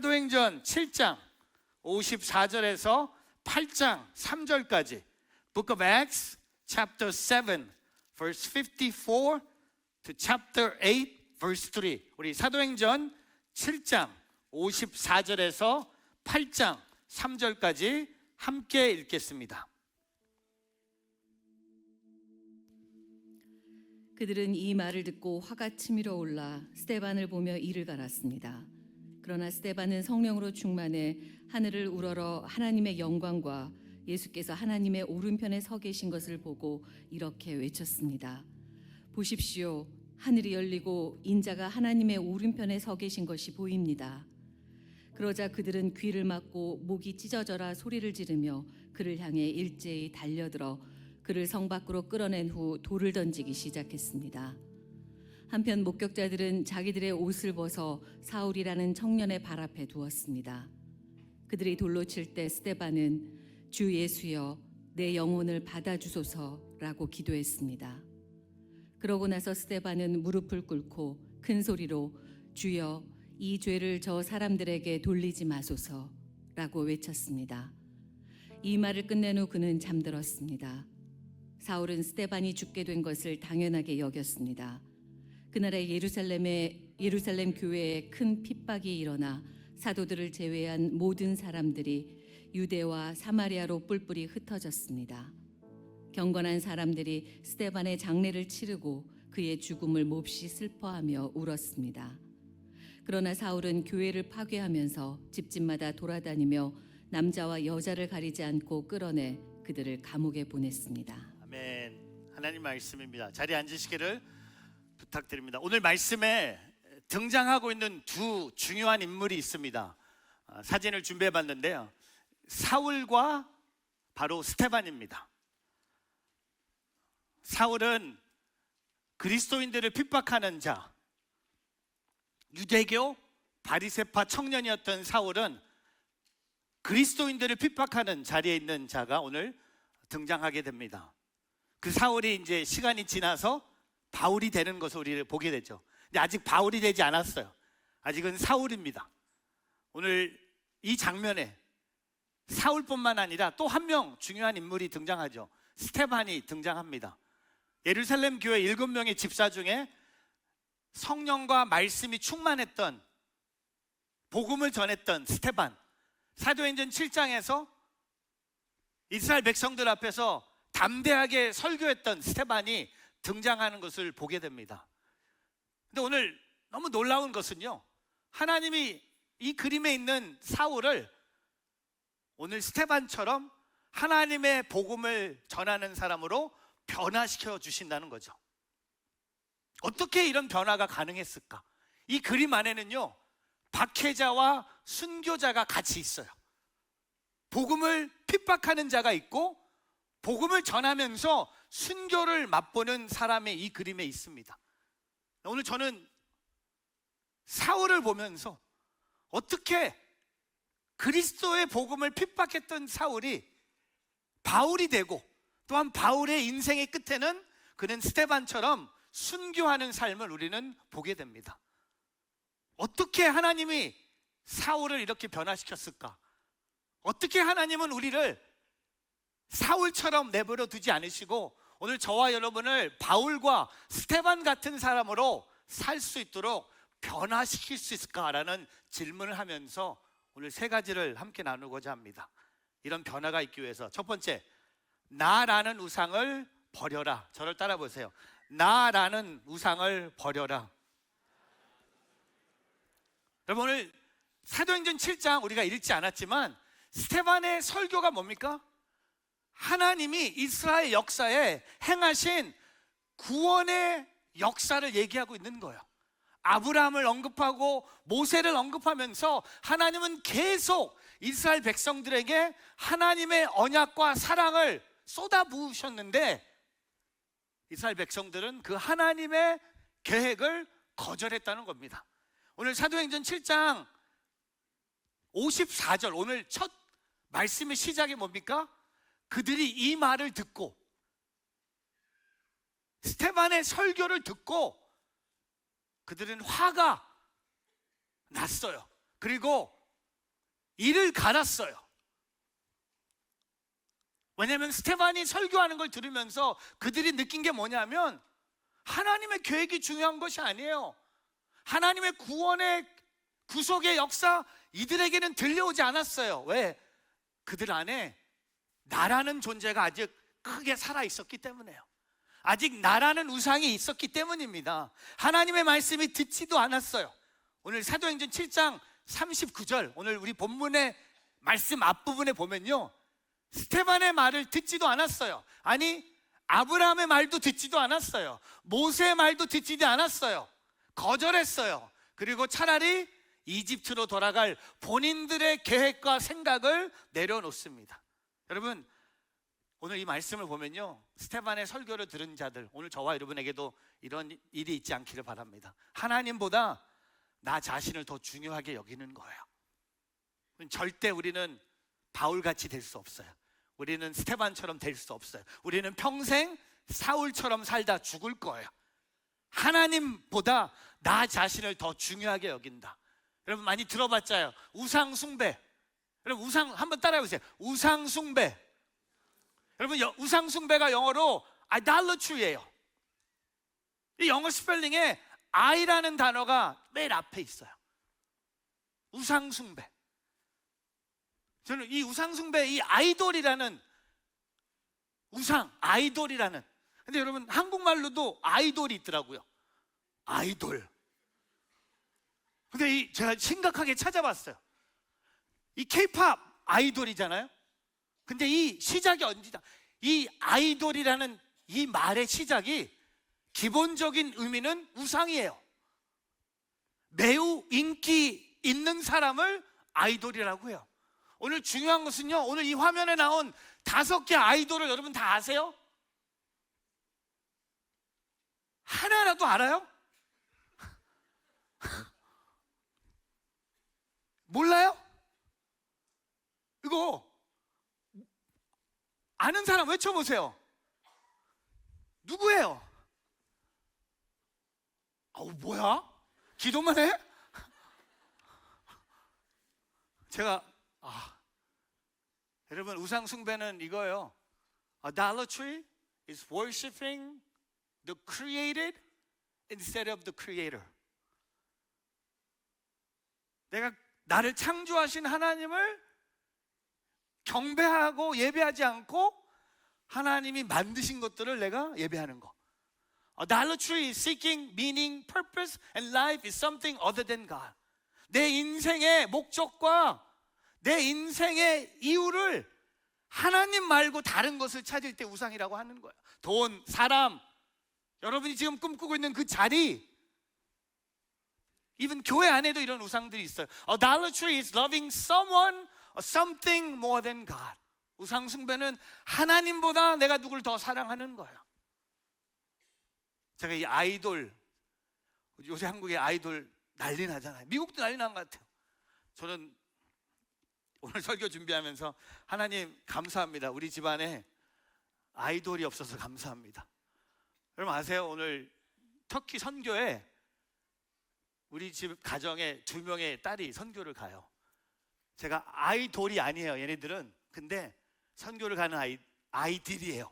사도행전 7장 54절에서 8장 3절까지 Book of Acts chapter 7 verse 54 to chapter 8 verse 3. 우리 사도행전 7장 54절에서 8장 3절까지 함께 읽겠습니다. 그들은 이 말을 듣고 화가 치밀어 올라 스데반을 보며 이를 갈았습니다. 그러나 스데반은 성령으로 충만해 하늘을 우러러 하나님의 영광과 예수께서 하나님의 오른편에 서 계신 것을 보고 이렇게 외쳤습니다. 보십시오, 하늘이 열리고 인자가 하나님의 오른편에 서 계신 것이 보입니다. 그러자 그들은 귀를 막고 목이 찢어져라 소리를 지르며 그를 향해 일제히 달려들어 그를 성 밖으로 끌어낸 후 돌을 던지기 시작했습니다. 한편 목격자들은 자기들의 옷을 벗어 사울이라는 청년의 발 앞에 두었습니다. 그들이 돌로 칠 때 스데반은 주 예수여 내 영혼을 받아주소서라고 기도했습니다. 그러고 나서 스데반은 무릎을 꿇고 큰 소리로 주여 이 죄를 저 사람들에게 돌리지 마소서라고 외쳤습니다. 이 말을 끝낸 후 그는 잠들었습니다. 사울은 스데반이 죽게 된 것을 당연하게 여겼습니다. 그날에 예루살렘 교회에 큰 핍박이 일어나 사도들을 제외한 모든 사람들이 유대와 사마리아로 뿔뿔이 흩어졌습니다. 경건한 사람들이 스데반의 장례를 치르고 그의 죽음을 몹시 슬퍼하며 울었습니다. 그러나 사울은 교회를 파괴하면서 집집마다 돌아다니며 남자와 여자를 가리지 않고 끌어내 그들을 감옥에 보냈습니다. 아멘. 하나님 말씀입니다. 자리에 앉으시기를 부탁드립니다. 오늘 말씀에 등장하고 있는 두 중요한 인물이 있습니다. 사진을 준비해 봤는데요. 사울과 바로 스데반입니다. 사울은 그리스도인들을 핍박하는 자, 유대교 바리새파 청년이었던 사울은 그리스도인들을 핍박하는 자리에 있는 자가 오늘 등장하게 됩니다. 그 사울이 이제 시간이 지나서 바울이 되는 것을 우리를 보게 되죠. 근데 아직 바울이 되지 않았어요. 아직은 사울입니다. 오늘 이 장면에 사울뿐만 아니라 또 한 명 중요한 인물이 등장하죠. 스데반이 등장합니다. 예루살렘 교회 7명의 집사 중에 성령과 말씀이 충만했던, 복음을 전했던 스데반, 사도행전 7장에서 이스라엘 백성들 앞에서 담대하게 설교했던 스데반이 등장하는 것을 보게 됩니다. 근데 오늘 너무 놀라운 것은요, 하나님이 이 그림에 있는 사울을 오늘 스데반처럼 하나님의 복음을 전하는 사람으로 변화시켜 주신다는 거죠. 어떻게 이런 변화가 가능했을까? 이 그림 안에는요, 박해자와 순교자가 같이 있어요. 복음을 핍박하는 자가 있고 복음을 전하면서 순교를 맛보는 사람이 이 그림에 있습니다. 오늘 저는 사울을 보면서 어떻게 그리스도의 복음을 핍박했던 사울이 바울이 되고, 또한 바울의 인생의 끝에는 그는 스데반처럼 순교하는 삶을 우리는 보게 됩니다. 어떻게 하나님이 사울을 이렇게 변화시켰을까? 어떻게 하나님은 우리를 사울처럼 내버려 두지 않으시고 오늘 저와 여러분을 바울과 스데반 같은 사람으로 살 수 있도록 변화시킬 수 있을까라는 질문을 하면서 오늘 세 가지를 함께 나누고자 합니다. 이런 변화가 있기 위해서 첫 번째, 나라는 우상을 버려라. 저를 따라 보세요. 나라는 우상을 버려라. 여러분, 오늘 사도행전 7장 우리가 읽지 않았지만 스데반의 설교가 뭡니까? 하나님이 이스라엘 역사에 행하신 구원의 역사를 얘기하고 있는 거예요. 아브라함을 언급하고 모세를 언급하면서 하나님은 계속 이스라엘 백성들에게 하나님의 언약과 사랑을 쏟아부으셨는데 이스라엘 백성들은 그 하나님의 계획을 거절했다는 겁니다. 오늘 사도행전 7장 54절, 오늘 첫 말씀의 시작이 뭡니까? 그들이 이 말을 듣고, 스데반의 설교를 듣고 그들은 화가 났어요. 그리고 이를 갈았어요. 왜냐하면 스테반이 설교하는 걸 들으면서 그들이 느낀 게 뭐냐면 하나님의 계획이 중요한 것이 아니에요. 하나님의 구원의 구속의 역사 이들에게는 들려오지 않았어요. 왜? 그들 안에 나라는 존재가 아직 크게 살아 있었기 때문에요. 아직 나라는 우상이 있었기 때문입니다. 하나님의 말씀이 듣지도 않았어요. 오늘 사도행전 7장 39절, 오늘 우리 본문의 말씀 앞부분에 보면요, 스테반의 말을 듣지도 않았어요. 아니, 아브라함의 말도 듣지도 않았어요. 모세의 말도 듣지도 않았어요. 거절했어요. 그리고 차라리 이집트로 돌아갈 본인들의 계획과 생각을 내려놓습니다. 여러분, 오늘 이 말씀을 보면요, 스테반의 설교를 들은 자들, 오늘 저와 여러분에게도 이런 일이 있지 않기를 바랍니다. 하나님보다 나 자신을 더 중요하게 여기는 거예요. 절대 우리는 바울같이 될 수 없어요. 우리는 스테반처럼 될 수 없어요. 우리는 평생 사울처럼 살다 죽을 거예요. 하나님보다 나 자신을 더 중요하게 여긴다. 여러분 많이 들어봤잖아요. 우상 숭배. 여러분 우상 한번 따라해 보세요. 우상 숭배. 여러분 우상 숭배가 영어로 idolatry예요. 이 영어 스펠링에 I라는 단어가 맨 앞에 있어요. 우상 숭배. 저는 이 우상 숭배, 이 아이돌이라는 우상, 아이돌이라는. 근데 여러분 한국말로도 아이돌이 있더라고요. 아이돌. 근데 제가 심각하게 찾아봤어요. 이 K-팝 아이돌이잖아요. 근데 이 시작이 언제다? 이 아이돌이라는 이 말의 시작이 기본적인 의미는 우상이에요. 매우 인기 있는 사람을 아이돌이라고 해요. 오늘 중요한 것은요, 오늘 이 화면에 나온 5개 아이돌을 여러분 다 아세요? 하나라도 알아요? 몰라요? 이거 아는 사람 외쳐보세요. 누구예요? 아우 뭐야? 기도만 해? 제가 여러분 우상 숭배는 이거예요. Idolatry is worshiping the created instead of the creator. 내가 나를 창조하신 하나님을 경배하고 예배하지 않고 하나님이 만드신 것들을 내가 예배하는 거. Idolatry is seeking meaning, purpose, and life is something other than God. 내 인생의 목적과 내 인생의 이유를 하나님 말고 다른 것을 찾을 때 우상이라고 하는 거예요. 돈, 사람, 여러분이 지금 꿈꾸고 있는 그 자리, even 교회 안에도 이런 우상들이 있어요. Idolatry is loving someone or something more than God. 우상 숭배는 하나님보다 내가 누구를 더 사랑하는 거예요. 제가 이 아이돌, 요새 한국의 아이돌 난리 나잖아요. 미국도 난리 난 것 같아요. 저는 오늘 설교 준비하면서 하나님 감사합니다. 우리 집안에 아이돌이 없어서 감사합니다. 여러분 아세요? 오늘 터키 선교에 우리 집 가정에 2명의 딸이 선교를 가요. 제가 아이돌이 아니에요, 얘네들은. 근데 선교를 가는 아이들이에요.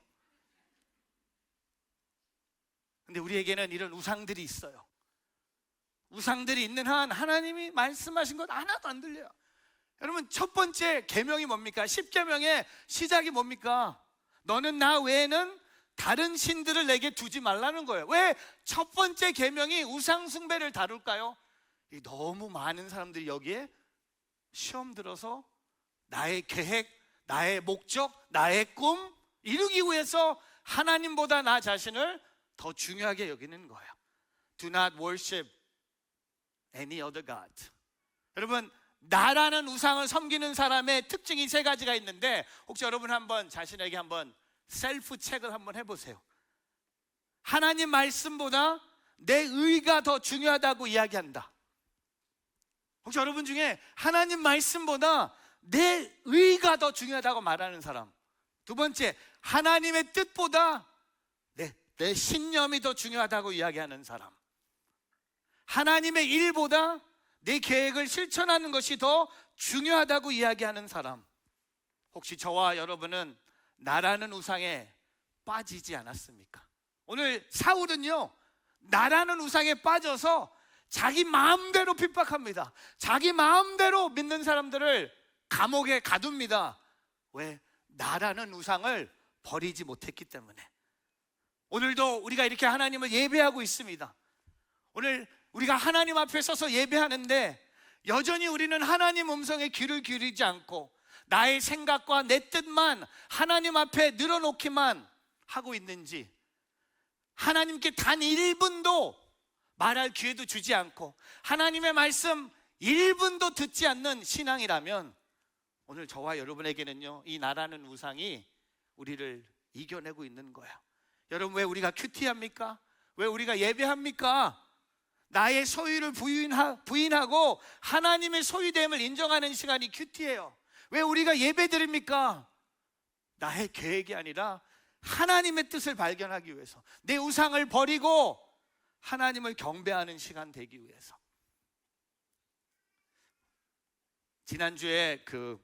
근데 우리에게는 이런 우상들이 있어요. 우상들이 있는 한 하나님이 말씀하신 것 하나도 안 들려요. 여러분 첫 번째 계명이 뭡니까? 10계명의 시작이 뭡니까? 너는 나 외에는 다른 신들을 내게 두지 말라는 거예요. 왜 첫 번째 계명이 우상 숭배를 다룰까요? 너무 많은 사람들이 여기에 시험 들어서 나의 계획, 나의 목적, 나의 꿈 이루기 위해서 하나님보다 나 자신을 더 중요하게 여기는 거예요. Do not worship any other God. 여러분 나라는 우상을 섬기는 사람의 특징이 3가지가 있는데 혹시 여러분 한번 자신에게 한번 셀프 체크를 한번 해보세요. 하나님 말씀보다 내 의가 더 중요하다고 이야기한다. 혹시 여러분 중에 하나님 말씀보다 내 의가 더 중요하다고 말하는 사람. 2번째, 하나님의 뜻보다 내 신념이 더 중요하다고 이야기하는 사람. 하나님의 일보다 내 계획을 실천하는 것이 더 중요하다고 이야기하는 사람, 혹시 저와 여러분은 나라는 우상에 빠지지 않았습니까? 오늘 사울은요, 나라는 우상에 빠져서 자기 마음대로 핍박합니다. 자기 마음대로 믿는 사람들을 감옥에 가둡니다. 왜? 나라는 우상을 버리지 못했기 때문에. 오늘도 우리가 이렇게 하나님을 예배하고 있습니다. 오늘 우리가 하나님 앞에 서서 예배하는데 여전히 우리는 하나님 음성에 귀를 기울이지 않고 나의 생각과 내 뜻만 하나님 앞에 늘어놓기만 하고 있는지, 하나님께 단 1분도 말할 기회도 주지 않고 하나님의 말씀 1분도 듣지 않는 신앙이라면 오늘 저와 여러분에게는요, 이 나라는 우상이 우리를 이겨내고 있는 거야. 여러분, 왜 우리가 큐티합니까? 왜 우리가 예배합니까? 나의 소유를 부인하고 하나님의 소유됨을 인정하는 시간이 큐티예요. 왜 우리가 예배드립니까? 나의 계획이 아니라 하나님의 뜻을 발견하기 위해서, 내 우상을 버리고 하나님을 경배하는 시간 되기 위해서. 지난주에 그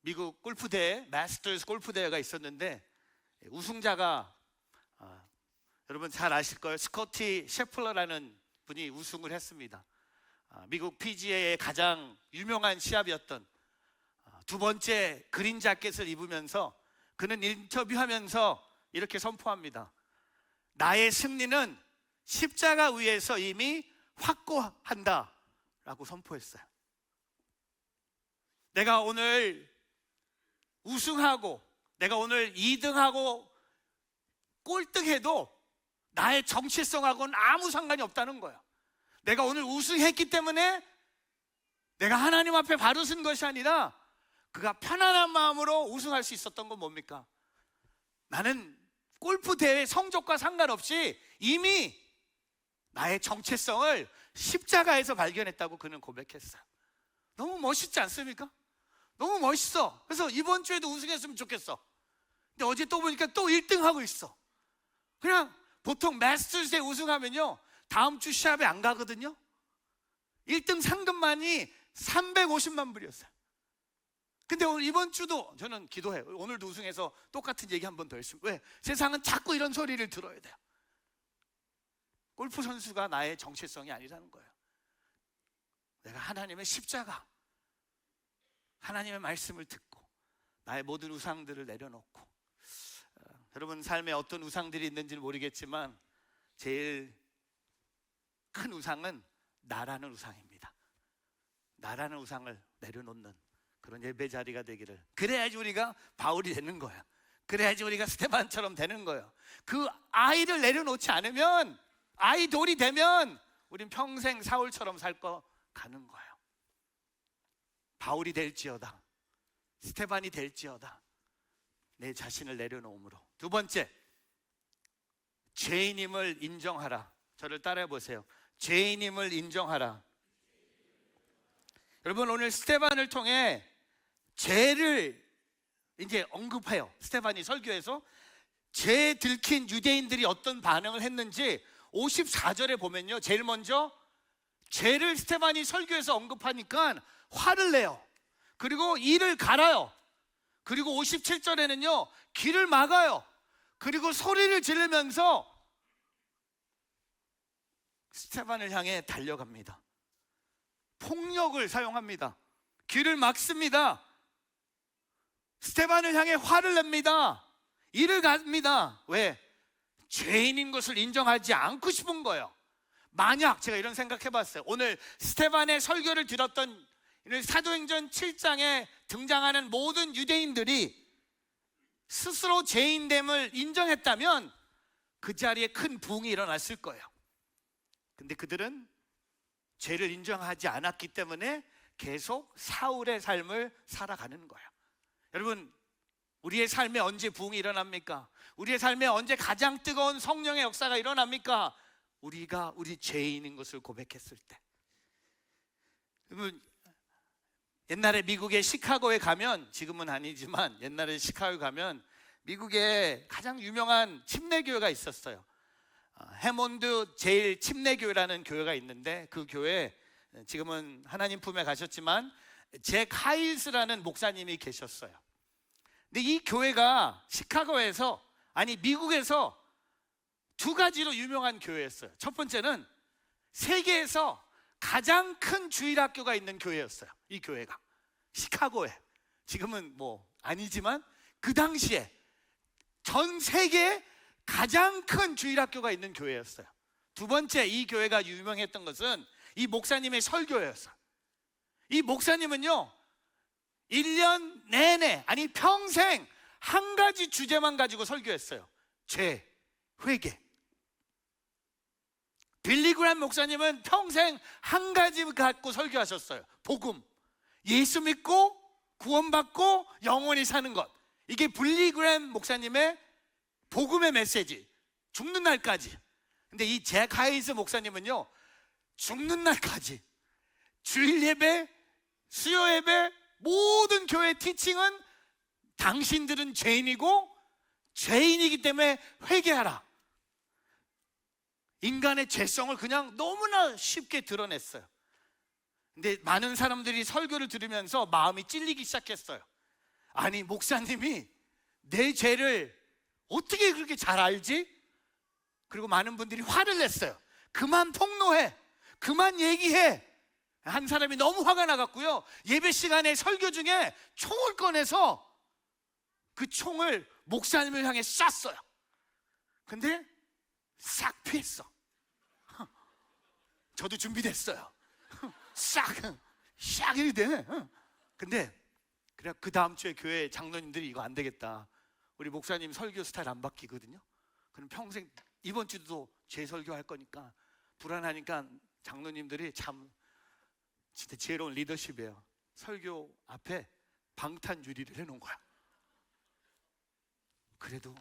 미국 골프대회, 마스터스 골프대회가 있었는데 우승자가 여러분 잘 아실 거예요. 스코티 셰플러라는 분이 우승을 했습니다. 미국 PGA의 가장 유명한 시합이었던 두 번째 그린 자켓을 입으면서 그는 인터뷰하면서 이렇게 선포합니다. 나의 승리는 십자가 위에서 이미 확고한다 라고 선포했어요. 내가 오늘 우승하고 내가 오늘 2등하고 꼴등해도 나의 정체성하고는 아무 상관이 없다는 거예요. 내가 오늘 우승했기 때문에 내가 하나님 앞에 바로 선 것이 아니라 그가 편안한 마음으로 우승할 수 있었던 건 뭡니까? 나는 골프 대회 성적과 상관없이 이미 나의 정체성을 십자가에서 발견했다고 그는 고백했어요. 너무 멋있지 않습니까? 너무 멋있어. 그래서 이번 주에도 우승했으면 좋겠어. 근데 어제 또 보니까 또 1등 하고 있어. 그냥 보통 마스터스에 우승하면요, 다음 주 시합에 안 가거든요. 1등 상금만이 350만 불이었어요. 근데 오늘 이번 주도 저는 기도해요. 오늘도 우승해서 똑같은 얘기 한 번 더 했습니다. 왜? 세상은 자꾸 이런 소리를 들어야 돼요. 골프 선수가 나의 정체성이 아니라는 거예요. 내가 하나님의 십자가, 하나님의 말씀을 듣고 나의 모든 우상들을 내려놓고, 여러분 삶에 어떤 우상들이 있는지는 모르겠지만 제일 큰 우상은 나라는 우상입니다. 나라는 우상을 내려놓는 그런 예배 자리가 되기를. 그래야지 우리가 바울이 되는 거야. 그래야지 우리가 스테반처럼 되는 거예요. 그 아이를 내려놓지 않으면, 아이돌이 되면 우린 평생 사울처럼 살 거 가는 거예요. 바울이 될지어다, 스테반이 될지어다, 내 자신을 내려놓음으로. 두 번째, 죄인임을 인정하라. 저를 따라해 보세요. 죄인임을 인정하라. 여러분, 오늘 스테반을 통해 죄를 이제 언급해요. 스테반이 설교에서 죄 들킨 유대인들이 어떤 반응을 했는지 54절에 보면요, 제일 먼저 죄를 스테반이 설교에서 언급하니까 화를 내요. 그리고 이를 갈아요. 그리고 57절에는요 길을 막아요. 그리고 소리를 지르면서 스테반을 향해 달려갑니다. 폭력을 사용합니다. 길을 막습니다. 스테반을 향해 화를 냅니다. 이를 갑니다. 왜? 죄인인 것을 인정하지 않고 싶은 거예요. 만약 제가 이런 생각해 봤어요. 오늘 스테반의 설교를 들었던 사도행전 7장에 등장하는 모든 유대인들이 스스로 죄인됨을 인정했다면 그 자리에 큰 부흥이 일어났을 거예요. 근데 그들은 죄를 인정하지 않았기 때문에 계속 사울의 삶을 살아가는 거예요. 여러분, 우리의 삶에 언제 부흥이 일어납니까? 우리의 삶에 언제 가장 뜨거운 성령의 역사가 일어납니까? 우리가 우리 죄인인 것을 고백했을 때. 여러분, 옛날에 미국의 시카고에 가면, 지금은 아니지만 옛날에 시카고에 가면 미국에 가장 유명한 침례교회가 있었어요. 해몬드 제일 침례교회라는 교회가 있는데 그 교회 지금은 하나님 품에 가셨지만 잭 하일스라는 목사님이 계셨어요. 근데 이 교회가 시카고에서, 아니 미국에서 두 가지로 유명한 교회였어요. 첫 번째는 세계에서 가장 큰 주일학교가 있는 교회였어요. 이 교회가 시카고에, 지금은 뭐 아니지만 그 당시에 전 세계에 가장 큰 주일학교가 있는 교회였어요. 두 번째, 이 교회가 유명했던 것은 이 목사님의 설교였어요. 이 목사님은요 1년 내내, 아니 평생 한 가지 주제만 가지고 설교했어요. 죄, 회개. 빌리 그레이엄 목사님은 평생 한 가지 갖고 설교하셨어요. 복음, 예수 믿고 구원받고 영원히 사는 것. 이게 빌리 그레이엄 목사님의 복음의 메시지, 죽는 날까지. 근데 이 잭 하이스 목사님은요 죽는 날까지 주일 예배, 수요 예배, 모든 교회 티칭은 당신들은 죄인이고 죄인이기 때문에 회개하라. 인간의 죄성을 그냥 너무나 쉽게 드러냈어요. 근데 많은 사람들이 설교를 들으면서 마음이 찔리기 시작했어요. 아니 목사님이 내 죄를 어떻게 그렇게 잘 알지? 그리고 많은 분들이 화를 냈어요. 그만 폭로해, 그만 얘기해. 한 사람이 너무 화가 나갔고요, 예배 시간에 설교 중에 총을 꺼내서 그 총을 목사님을 향해 쐈어요. 근데 싹 피했어. 저도 준비됐어요. 싹 이래. 근데 그래, 그 다음 주에 교회 장로님들이 이거 안 되겠다, 우리 목사님 설교 스타일 안 바뀌거든요. 그럼 평생 이번 주도 제 설교할 거니까 불안하니까 장로님들이 참 진짜 지혜로운 리더십이에요. 설교 앞에 방탄 유리를 해놓은 거야. 그래도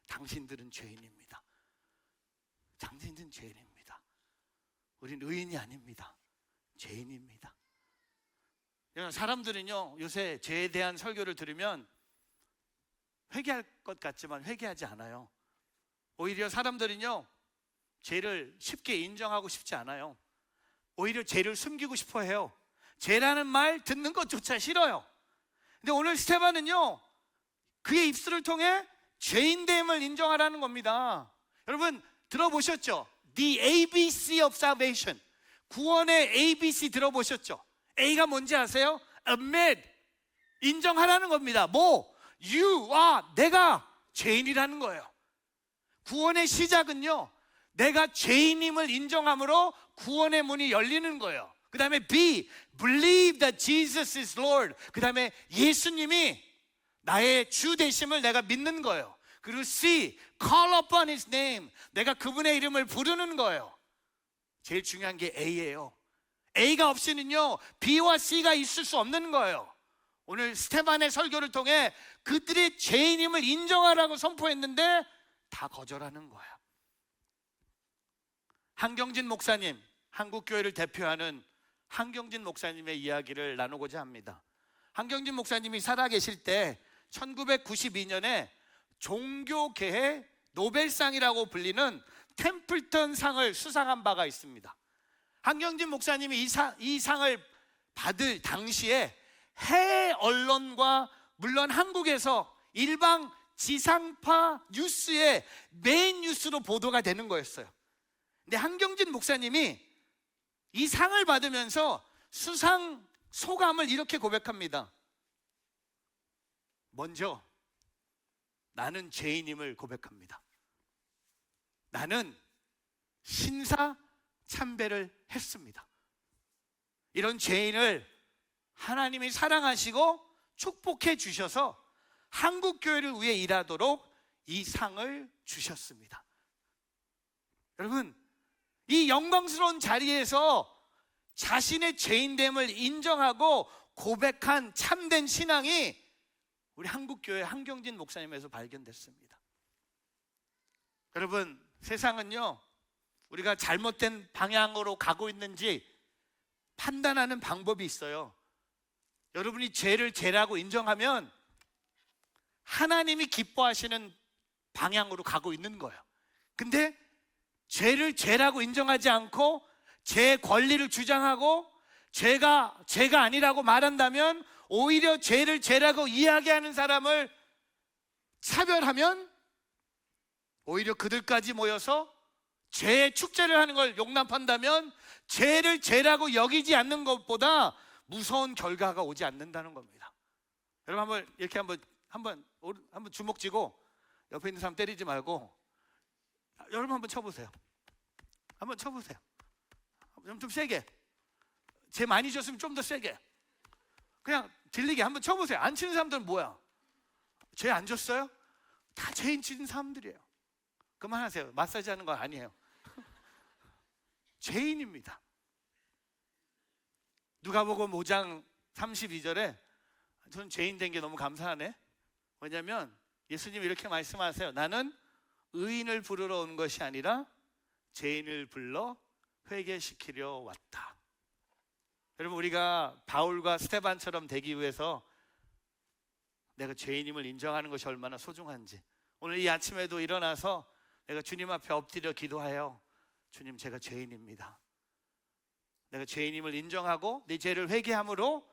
당신들은 죄인입니다. 당신들은 죄인입니다. 우린 의인이 아닙니다. 죄인입니다. 사람들은요 요새 죄에 대한 설교를 들으면 회개할 것 같지만 회개하지 않아요. 오히려 사람들은요 죄를 쉽게 인정하고 싶지 않아요. 오히려 죄를 숨기고 싶어 해요. 죄라는 말 듣는 것조차 싫어요. 근데 오늘 스테반은요 그의 입술을 통해 죄인됨을 인정하라는 겁니다. 여러분 들어보셨죠? The ABC of salvation, 구원의 ABC 들어보셨죠? A가 뭔지 아세요? Admit, 인정하라는 겁니다. 뭐? 내가 죄인이라는 거예요. 구원의 시작은요 내가 죄인임을 인정함으로 구원의 문이 열리는 거예요. 그 다음에 B, believe that Jesus is Lord. 그 다음에 예수님이 나의 주 되심을 내가 믿는 거예요. 그리고 C, call upon His name. 내가 그분의 이름을 부르는 거예요. 제일 중요한 게 A예요. A가 없이는요 B와 C가 있을 수 없는 거예요. 오늘 스테반의 설교를 통해 그들의 죄인임을 인정하라고 선포했는데 다 거절하는 거예요. 한경진 목사님, 한국교회를 대표하는 한경진 목사님의 이야기를 나누고자 합니다. 한경진 목사님이 살아계실 때 1992년에 종교계의 노벨상이라고 불리는 템플턴 상을 수상한 바가 있습니다. 한경진 목사님이 이 상을 받을 당시에 해외 언론과 물론 한국에서 일방 지상파 뉴스의 메인 뉴스로 보도가 되는 거였어요. 근데 한경진 목사님이 이 상을 받으면서 수상 소감을 이렇게 고백합니다. 먼저 나는 죄인임을 고백합니다. 나는 신사참배를 했습니다. 이런 죄인을 하나님이 사랑하시고 축복해 주셔서 한국교회를 위해 일하도록 이 상을 주셨습니다. 여러분, 이 영광스러운 자리에서 자신의 죄인됨을 인정하고 고백한 참된 신앙이 우리 한국교회 한경진 목사님에서 발견됐습니다. 여러분, 세상은요 우리가 잘못된 방향으로 가고 있는지 판단하는 방법이 있어요. 여러분이 죄를 죄라고 인정하면 하나님이 기뻐하시는 방향으로 가고 있는 거예요. 근데 죄를 죄라고 인정하지 않고 제 권리를 주장하고 죄가 아니라고 말한다면, 오히려 죄를 죄라고 이야기하는 사람을 차별하면 오히려 그들까지 모여서 죄의 축제를 하는 걸 용납한다면 죄를 죄라고 여기지 않는 것보다 무서운 결과가 오지 않는다는 겁니다. 여러분 한번 이렇게 한번 주먹 쥐고 옆에 있는 사람 때리지 말고 여러분 한번 쳐보세요. 한번 쳐보세요. 좀 세게. 죄 많이 졌으면 좀 더 세게. 그냥 들리게 한번 쳐보세요. 안 치는 사람들은 뭐야? 죄 안 졌어요? 다 죄인 치는 사람들이에요. 그만하세요. 마사지 하는 거 아니에요. 죄인입니다. 누가복음 5장 32절에 저는 죄인 된 게 너무 감사하네. 왜냐하면 예수님이 이렇게 말씀하세요. 나는 의인을 부르러 온 것이 아니라 죄인을 불러 회개시키려 왔다. 여러분, 우리가 바울과 스데반처럼 되기 위해서 내가 죄인임을 인정하는 것이 얼마나 소중한지, 오늘 이 아침에도 일어나서 내가 주님 앞에 엎드려 기도하여, 주님, 제가 죄인입니다. 내가 죄인임을 인정하고 내 죄를 회개함으로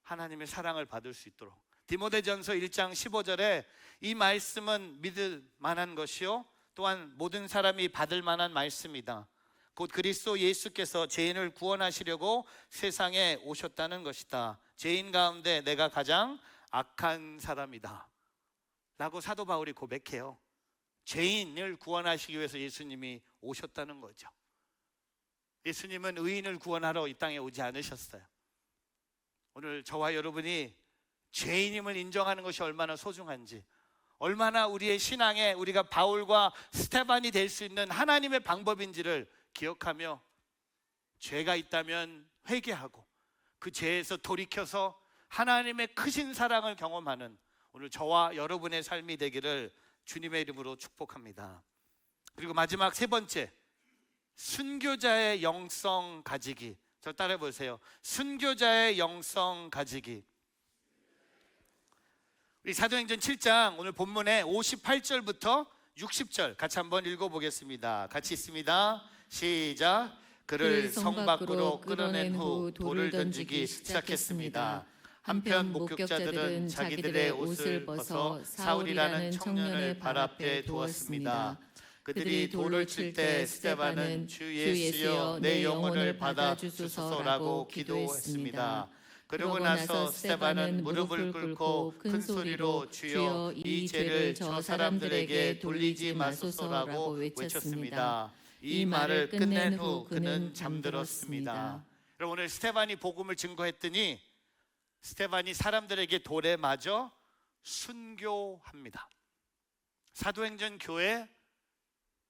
하나님의 사랑을 받을 수 있도록. 디모데전서 1장 15절에 이 말씀은 믿을 만한 것이요 또한 모든 사람이 받을 만한 말씀이다. 곧 그리스도 예수께서 죄인을 구원하시려고 세상에 오셨다는 것이다. 죄인 가운데 내가 가장 악한 사람이다 라고 사도 바울이 고백해요. 죄인을 구원하시기 위해서 예수님이 오셨다는 거죠. 예수님은 의인을 구원하러 이 땅에 오지 않으셨어요. 오늘 저와 여러분이 죄인임을 인정하는 것이 얼마나 소중한지, 얼마나 우리의 신앙에 우리가 바울과 스데반이 될 수 있는 하나님의 방법인지를 기억하며 죄가 있다면 회개하고 그 죄에서 돌이켜서 하나님의 크신 사랑을 경험하는 오늘 저와 여러분의 삶이 되기를 주님의 이름으로 축복합니다. 그리고 마지막 세 번째, 순교자의 영성 가지기. 저 따라해 보세요. 순교자의 영성 가지기. 우리 사도행전 7장 오늘 본문에 58절부터 60절 같이 한번 읽어보겠습니다. 같이 있습니다. 시작. 그를 성 밖으로 끌어낸 후 돌을 던지기 시작했습니다. 한편 목격자들은 자기들의 옷을 벗어 사울이라는 청년을 발 앞에 두었습니다. 그들이 돌을 칠 때 스데반은 주 예수여 내 영혼을 받아 주소서라고 기도했습니다. 그러고 나서 스데반은 무릎을 꿇고 큰 소리로 주여 이 죄를 저 사람들에게 돌리지 마소서라고 외쳤습니다. 이 말을 끝낸 후 그는 잠들었습니다. 여러분, 오늘 스데반이 복음을 증거했더니 스데반이 사람들에게 돌에 맞아 순교합니다. 사도행전 교회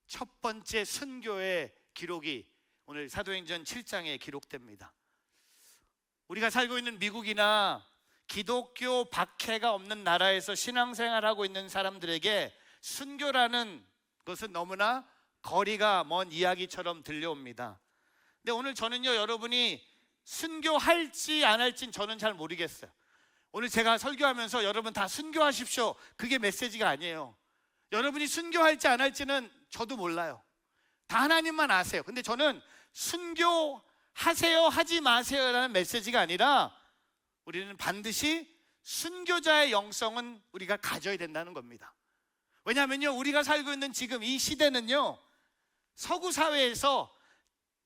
첫 번째 순교의 기록이 오늘 사도행전 7장에 기록됩니다. 우리가 살고 있는 미국이나 기독교 박해가 없는 나라에서 신앙생활하고 있는 사람들에게 순교라는 것은 너무나 거리가 먼 이야기처럼 들려옵니다. 근데 오늘 저는요, 여러분이 순교할지 안 할지는 저는 잘 모르겠어요. 오늘 제가 설교하면서 여러분 다 순교하십시오, 그게 메시지가 아니에요. 여러분이 순교할지 안 할지는 저도 몰라요. 다 하나님만 아세요. 근데 저는 순교하세요 하지 마세요라는 메시지가 아니라 우리는 반드시 순교자의 영성은 우리가 가져야 된다는 겁니다. 왜냐하면요, 우리가 살고 있는 지금 이 시대는요, 서구 사회에서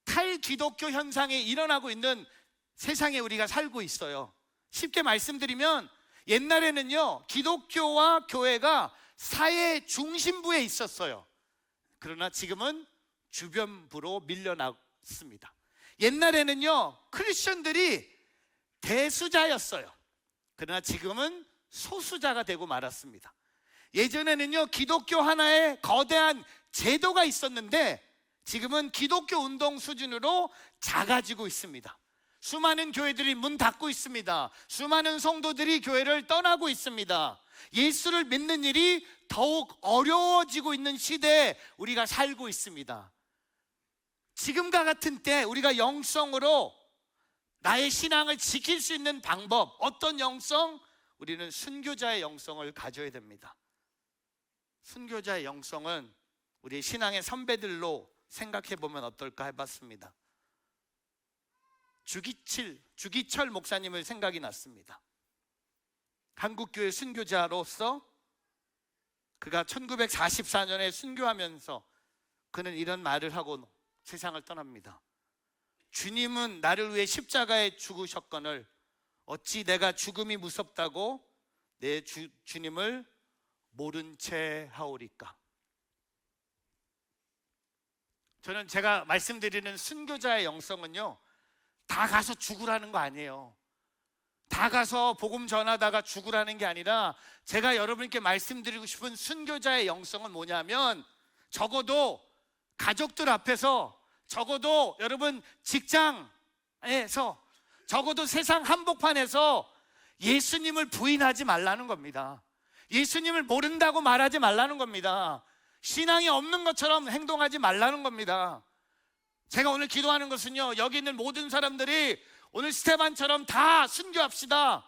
탈기독교 현상이 일어나고 있는 세상에 우리가 살고 있어요. 쉽게 말씀드리면 옛날에는요, 기독교와 교회가 사회 중심부에 있었어요. 그러나 지금은 주변부로 밀려났습니다. 옛날에는요, 크리스천들이 대수자였어요. 그러나 지금은 소수자가 되고 말았습니다. 예전에는요, 기독교 하나의 거대한 제도가 있었는데 지금은 기독교 운동 수준으로 작아지고 있습니다. 수많은 교회들이 문 닫고 있습니다. 수많은 성도들이 교회를 떠나고 있습니다. 예수를 믿는 일이 더욱 어려워지고 있는 시대에 우리가 살고 있습니다. 지금과 같은 때 우리가 영성으로 나의 신앙을 지킬 수 있는 방법, 어떤 영성? 우리는 순교자의 영성을 가져야 됩니다. 순교자의 영성은 우리 신앙의 선배들로 생각해 보면 어떨까 해봤습니다. 주기철 목사님을 생각이 났습니다. 한국교회 순교자로서 그가 1944년에 순교하면서 그는 이런 말을 하고 세상을 떠납니다. 주님은 나를 위해 십자가에 죽으셨거늘 어찌 내가 죽음이 무섭다고 내 주님을 모른 채 하오리까. 저는 제가 말씀드리는 순교자의 영성은요, 다 가서 죽으라는 거 아니에요. 다 가서 복음 전하다가 죽으라는 게 아니라, 제가 여러분께 말씀드리고 싶은 순교자의 영성은 뭐냐면, 적어도 가족들 앞에서, 적어도 여러분 직장에서, 적어도 세상 한복판에서 예수님을 부인하지 말라는 겁니다. 예수님을 모른다고 말하지 말라는 겁니다. 신앙이 없는 것처럼 행동하지 말라는 겁니다. 제가 오늘 기도하는 것은요, 여기 있는 모든 사람들이 오늘 스테반처럼 다 순교합시다.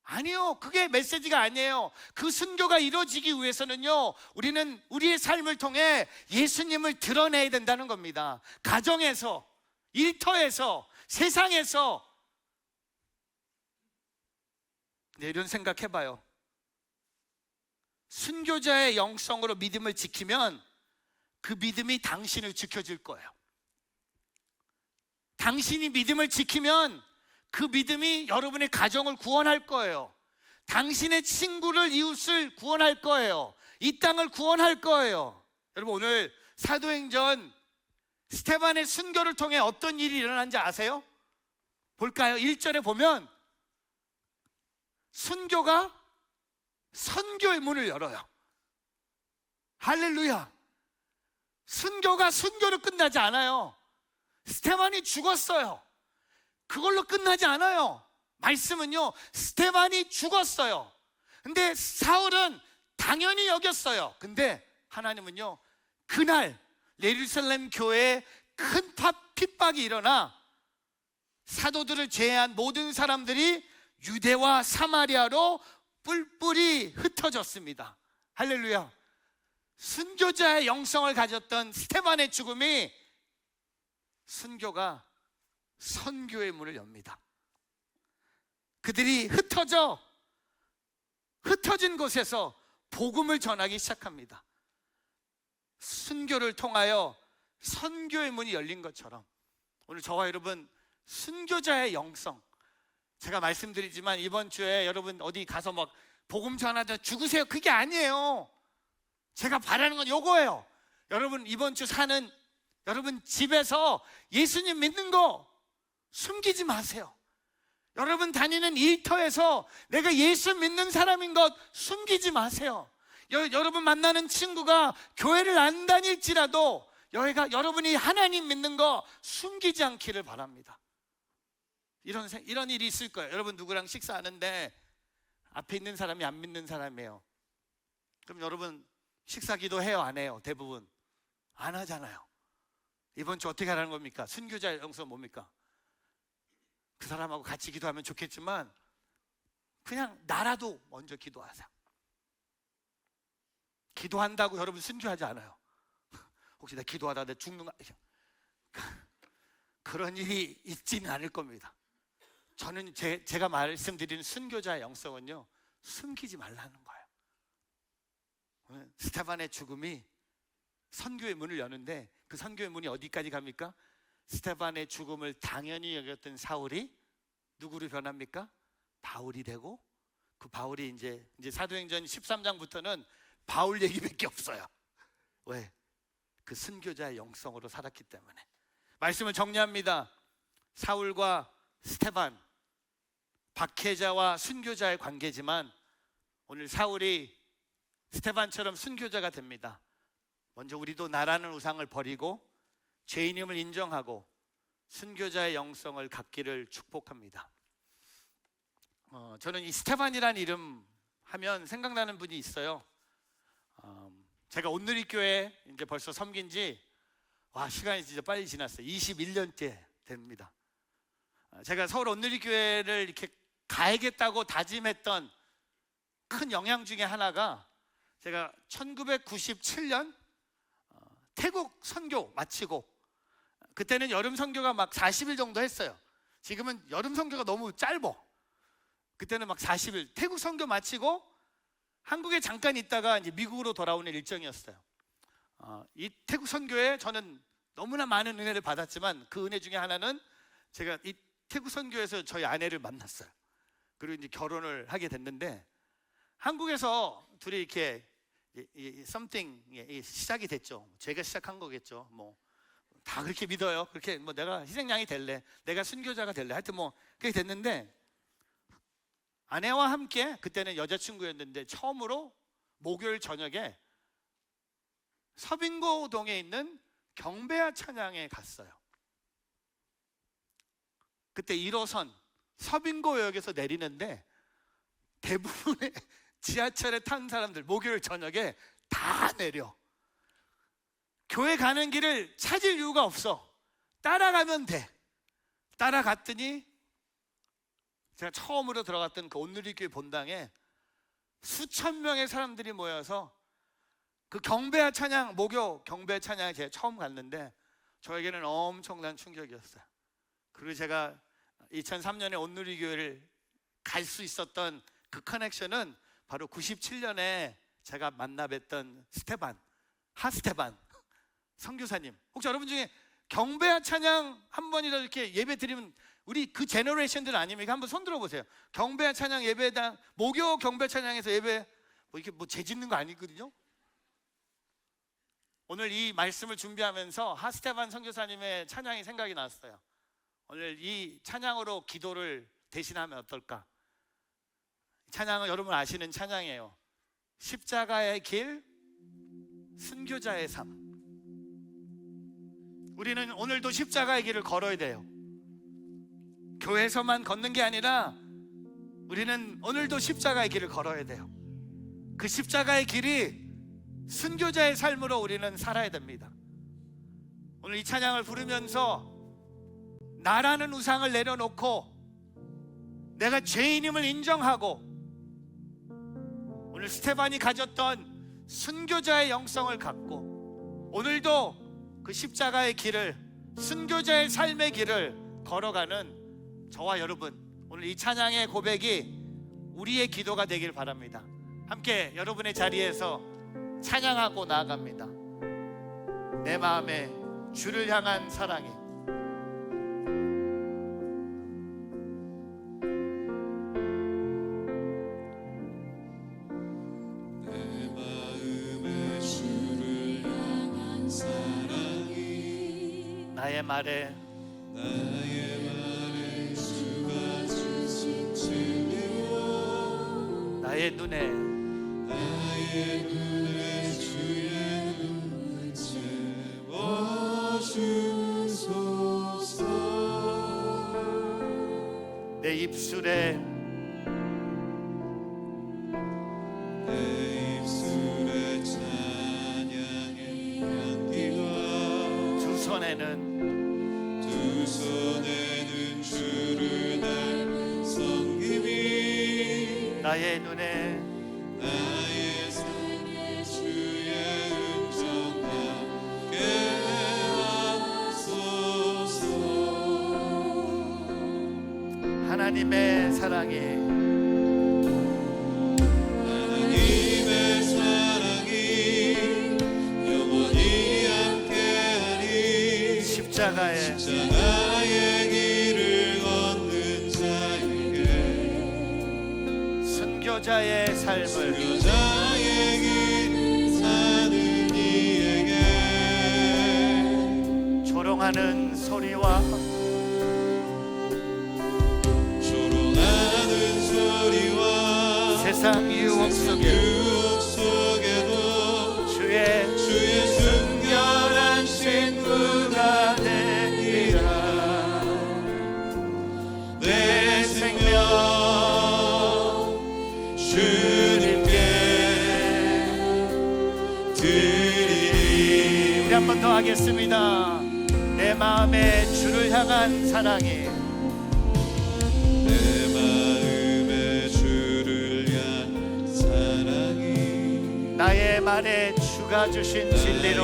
아니요, 그게 메시지가 아니에요. 그 순교가 이루어지기 위해서는요, 우리는 우리의 삶을 통해 예수님을 드러내야 된다는 겁니다. 가정에서, 일터에서, 세상에서. 네, 이런 생각해봐요. 순교자의 영성으로 믿음을 지키면 그 믿음이 당신을 지켜줄 거예요. 당신이 믿음을 지키면 그 믿음이 여러분의 가정을 구원할 거예요. 당신의 친구를, 이웃을 구원할 거예요. 이 땅을 구원할 거예요. 여러분, 오늘 사도행전 스테반의 순교를 통해 어떤 일이 일어난지 아세요? 볼까요? 1절에 보면 순교가 선교의 문을 열어요. 할렐루야. 순교가 순교로 끝나지 않아요. 스테반이 죽었어요. 그걸로 끝나지 않아요. 말씀은요, 스테반이 죽었어요. 근데 사울은 당연히 여겼어요. 근데 하나님은요, 그날 예루살렘 교회에 큰 핍박이 일어나 사도들을 제외한 모든 사람들이 유대와 사마리아로 뿔뿔이 흩어졌습니다. 할렐루야. 순교자의 영성을 가졌던 스테반의 죽음이 순교가 선교의 문을 엽니다. 그들이 흩어진 곳에서 복음을 전하기 시작합니다. 순교를 통하여 선교의 문이 열린 것처럼 오늘 저와 여러분 순교자의 영성, 제가 말씀드리지만 이번 주에 여러분 어디 가서 막 복음 전하다 죽으세요, 그게 아니에요. 제가 바라는 건 요거예요. 여러분 이번 주 사는 여러분 집에서 예수님 믿는 거 숨기지 마세요. 여러분 다니는 일터에서 내가 예수 믿는 사람인 것 숨기지 마세요. 여러분 만나는 친구가 교회를 안 다닐지라도 여러분이 하나님 믿는 거 숨기지 않기를 바랍니다. 이런 일이 있을 거예요. 여러분 누구랑 식사하는데 앞에 있는 사람이 안 믿는 사람이에요. 그럼 여러분 식사 기도해요, 안 해요? 대부분 안 하잖아요. 이번 주 어떻게 하라는 겁니까? 순교자의 영성 뭡니까? 그 사람하고 같이 기도하면 좋겠지만 그냥 나라도 먼저 기도하세요. 기도한다고 여러분 순교하지 않아요. 혹시 나 기도하다 내 죽는 거 그런 일이 있지는 않을 겁니다. 저는 제가 말씀드리는 순교자의 영성은요, 숨기지 말라는 거예요. 스테반의 죽음이 선교의 문을 여는데 그 선교의 문이 어디까지 갑니까? 스테반의 죽음을 당연히 여겼던 사울이 누구로 변합니까? 바울이 되고, 그 바울이 이제 사도행전 13장부터는 바울 얘기밖에 없어요. 왜? 그 순교자의 영성으로 살았기 때문에. 말씀을 정리합니다. 사울과 스테반, 박해자와 순교자의 관계지만 오늘 사울이 스테반처럼 순교자가 됩니다. 먼저 우리도 나라는 우상을 버리고 죄인임을 인정하고 순교자의 영성을 갖기를 축복합니다. 저는 이 스테반이라는 이름 하면 생각나는 분이 있어요. 제가 온누리교회 이제 벌써 섬긴 지 시간이 진짜 빨리 지났어요. 21년째 됩니다. 제가 서울 온누리교회를 이렇게 가야겠다고 다짐했던 큰 영향 중에 하나가, 제가 1997년 태국 선교 마치고, 그때는 여름 선교가 막 40일 정도 했어요. 지금은 여름 선교가 너무 짧어. 그때는 막 40일 태국 선교 마치고 한국에 잠깐 있다가 이제 미국으로 돌아오는 일정이었어요. 이 태국 선교에 저는 너무나 많은 은혜를 받았지만 그 은혜 중에 하나는 제가 이 태국 선교에서 저희 아내를 만났어요. 그리고 이제 결혼을 하게 됐는데 한국에서 둘이 이렇게 something 시작이 됐죠. 제가 시작한 거겠죠. 뭐 다 그렇게 믿어요. 그렇게 뭐 내가 희생양이 될래, 내가 순교자가 될래, 하여튼 뭐 그렇게 됐는데 아내와 함께 그때는 여자친구였는데 처음으로 목요일 저녁에 서빙고동에 있는 경배야 찬양에 갔어요. 그때 1호선 서빙고역에서 내리는데 대부분의 지하철에 탄 사람들 목요일 저녁에 다 내려. 교회 가는 길을 찾을 이유가 없어. 따라가면 돼. 따라갔더니 제가 처음으로 들어갔던 그 온누리교회 본당에 수천 명의 사람들이 모여서 그 경배야 찬양, 목요 경배 찬양에 제가 처음 갔는데 저에게는 엄청난 충격이었어요. 그리고 제가 2003년에 온누리교회를 갈 수 있었던 그 커넥션은 바로 97년에 제가 만나 뵀던 하스테반 선교사님. 혹시 여러분 중에 경배야 찬양 한 번이라도 이렇게 예배 드리면 우리 그 제너레이션들 아닙니까? 한번 손 들어보세요. 경배야 찬양 예배당, 목요 경배 찬양에서 예배 뭐 이렇게 뭐 재짓는 거 아니거든요. 오늘 이 말씀을 준비하면서 하스테반 선교사님의 찬양이 생각이 났어요. 오늘 이 찬양으로 기도를 대신하면 어떨까? 찬양은 여러분 아시는 찬양이에요. 십자가의 길, 순교자의 삶. 우리는 오늘도 십자가의 길을 걸어야 돼요. 교회에서만 걷는 게 아니라 우리는 오늘도 십자가의 길을 걸어야 돼요. 그 십자가의 길이 순교자의 삶으로 우리는 살아야 됩니다. 오늘 이 찬양을 부르면서 나라는 우상을 내려놓고 내가 죄인임을 인정하고 오늘 스테반이 가졌던 순교자의 영성을 갖고 오늘도 그 십자가의 길을, 순교자의 삶의 길을 걸어가는 저와 여러분, 오늘 이 찬양의 고백이 우리의 기도가 되길 바랍니다. 함께 여러분의 자리에서 찬양하고 나아갑니다. 내 마음에 주를 향한 사랑이 나의 말에 주가 주신 진리로 나의 눈에 주의 눈을 채워주소서. 내 입술에 찬양의 향기가 두 손에는 주를 닮은 섬김이 나의 눈에 나의 삶에 주의 음성 함께 하소서. 하나님의 사랑이 영원히 함께하리. 십자가의 길을 걷는 자에게 순교자의 삶을 순교자의 길 사는 이에게 조롱하는 소리와 세상 유혹 속에도 주의 순결한 친구가 되리라. 내 생명 주님께 드리리. 우리 한 번 더 하겠습니다. 내 마음에 주를 향한 사랑이 나의 말에 주가 주신 진리로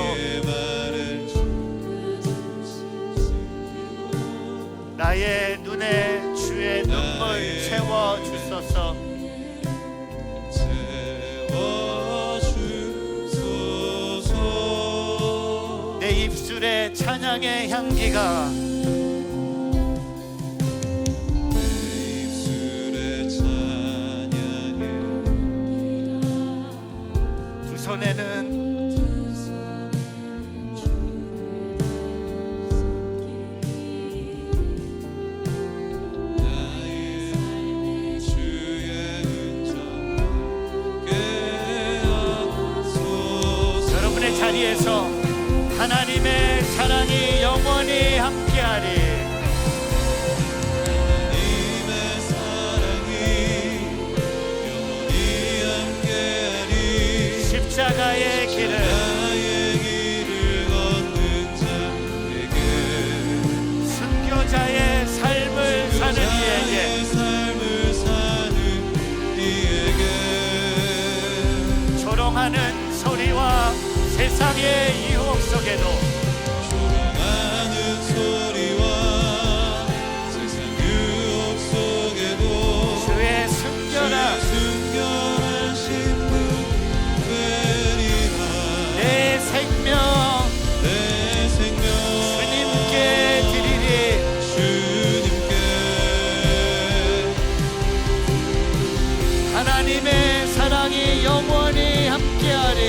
나의 눈에 주의 눈물 채워 주소서. 내 입술에 찬양의 향기가 두 손에는 여러분의 자리에서 하나님의 사랑이 영원히 함께하리. 십자가의 길을 순교자의 삶을 사는 이에게 조롱하는 소리와 세상의 유혹 속에도 주의 순결한 내 생명 주님께 드리리. 하나님의 사랑이 영원히 함께하리.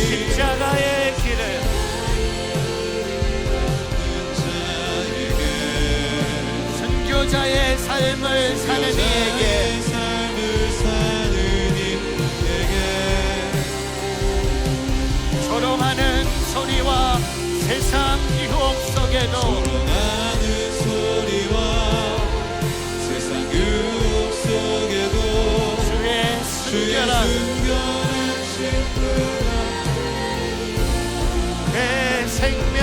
십자가의 길을 순교자의 삶을 사는 이에게 조롱하는 소리와 세상 유혹 속에도 주의 순결한 내 생명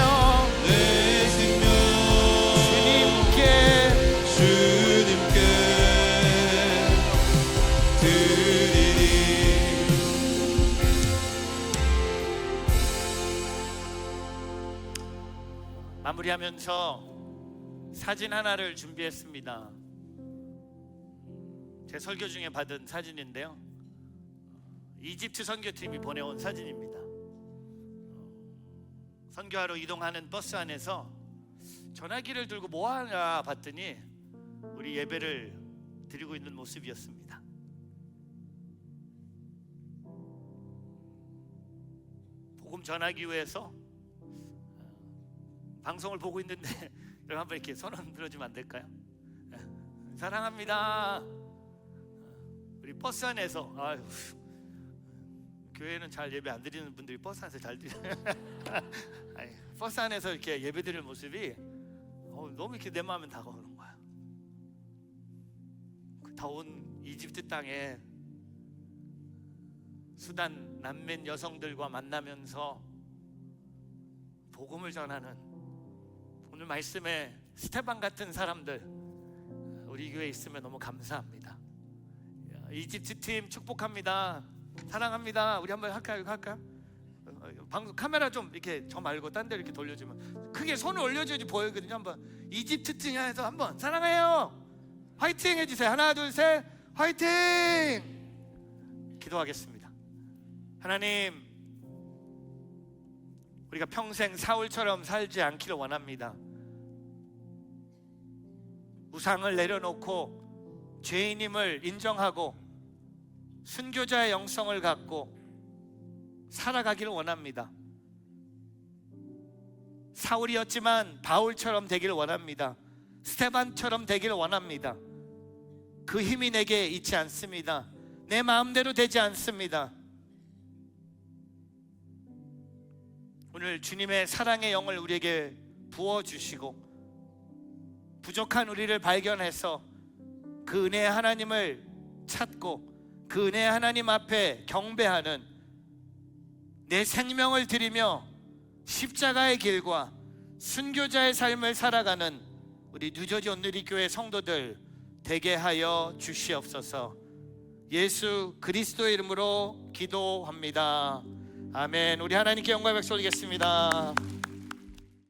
주님께 드리리. 마무리하면서 사진 하나를 준비했습니다. 제 설교 중에 받은 사진인데요, 이집트 선교팀이 보내온 사진입니다. 선교하러 이동하는 버스 안에서 전화기를 들고 뭐 하나 봤더니 우리 예배를 드리고 있는 모습이었습니다. 복음 전하기 위해서 방송을 보고 있는데 여러분 한번 이렇게 손 흔들어주면 안 될까요? 사랑합니다. 우리 버스 안에서 아유, 교회는 잘 예배 안 드리는 분들이 버스 안에서 잘 드려요. 버스 안에서 이렇게 예배 드리는 모습이 너무 이렇게 내 마음에 다가오는 거야. 그 더운 이집트 땅에 수단 난민 여성들과 만나면서 복음을 전하는 오늘 말씀에 스테반 같은 사람들 우리 교회에 있으면 너무 감사합니다. 이집트 팀 축복합니다. 사랑합니다. 우리 한번 할까요? 방송 카메라 좀 이렇게 저 말고 딴 데 이렇게 돌려주면 크게 손을 올려줘야지 보이거든요. 한번 이집트 팀에서 한번 사랑해요, 화이팅 해주세요. 하나 둘 셋 화이팅. 기도하겠습니다. 하나님, 우리가 평생 사울처럼 살지 않기를 원합니다. 우상을 내려놓고 죄인임을 인정하고 순교자의 영성을 갖고 살아가기를 원합니다. 사울이었지만 바울처럼 되기를 원합니다. 스테반처럼 되기를 원합니다. 그 힘이 내게 있지 않습니다. 내 마음대로 되지 않습니다. 오늘 주님의 사랑의 영을 우리에게 부어주시고 부족한 우리를 발견해서 그 은혜의 하나님을 찾고 그 은혜의 하나님 앞에 경배하는, 내 생명을 드리며 십자가의 길과 순교자의 삶을 살아가는 우리 뉴저지 온누리교회 성도들 되게 하여 주시옵소서. 예수 그리스도의 이름으로 기도합니다. 아멘. 우리 하나님께 영광의 박수 올리겠습니다.